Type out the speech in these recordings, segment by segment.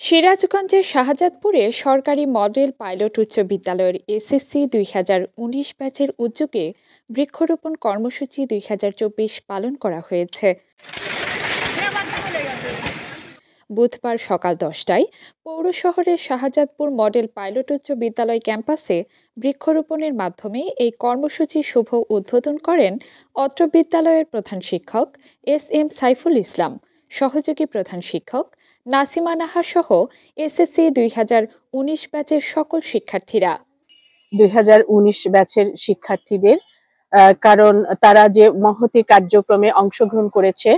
সিরাজগঞ্জের শাহজাদপুরে সরকারি model pilot উচ্চ বিদ্যালয়ের এসএসসি 2019 ব্যাচের উদ্যোগে বৃক্ষরোপণ কর্মসূচি 2024 পালন করা হয়েছে। বুধবার সকাল 10টায় পৌর শহরের শাহজাদপুর মডেল পাইলট উচ্চ বিদ্যালয় ক্যাম্পাসে বৃক্ষরোপণের মাধ্যমে এই কর্মসূচির শুভ উদ্বোধন করেন অত্র বিদ্যালয়ের প্রধান শিক্ষক এস.এম. সাইফুল ইসলাম, সহযোগী প্রধান শিক্ষক নাসিমা নাহার সহ এসএসসি 2019 ব্যাচের সকল শিক্ষার্থীরা। 2019 ব্যাচের শিক্ষার্থীদের কারণ তারা যে মহতি কার্যক্রমে অংশগ্রহণ করেছে,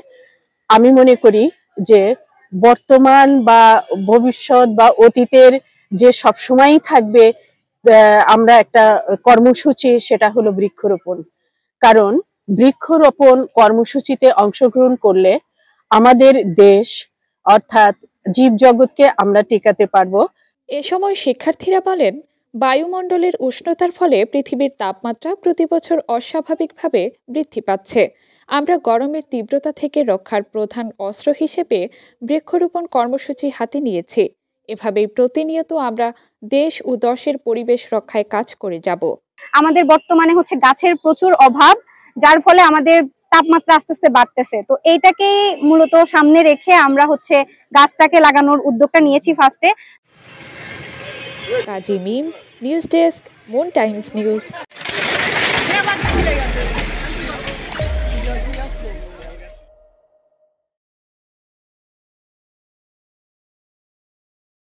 আমি মনে করি যে বর্তমান বা ভবিষ্যৎ বা অতীতের যে সবসময়ই থাকবে আমরা একটা কর্মসূচি, সেটা হলো বৃক্ষরোপণ। কারণ বৃক্ষরোপণ কর্মসূচিতে অংশগ্রহণ করলে আমাদের দেশ অর্থাৎ জীবজগৎকে আমরা টিকাতে পারবো। এ সময় শিক্ষার্থীরা বলেন, বায়ুমণ্ডলের উষ্ণতার ফলে পৃথিবীর তাপমাত্রা প্রতি বছর অস্বাভাবিকভাবে বৃদ্ধি পাচ্ছে। আমরা গরমের তীব্রতা থেকে রক্ষার প্রধান অস্ত্র হিসেবে বৃক্ষরোপণ কর্মসূচি হাতে নিয়েছি। এভাবেই প্রতিনিয়ত আমরা দেশ ও দশের পরিবেশ রক্ষায় কাজ করে যাব। আমাদের বর্তমানে গাছের প্রচুর অভাব, যার ফলে আমাদের তাপমাত্রা আস্তে আস্তে বাড়তেছে। তো এইটাকেই মূলত সামনে রেখে আমরা গাছটাকে লাগানোর উদ্যোগটা নিয়েছি ফার্স্টে। Kazi Mim, news desk, Moon Times news.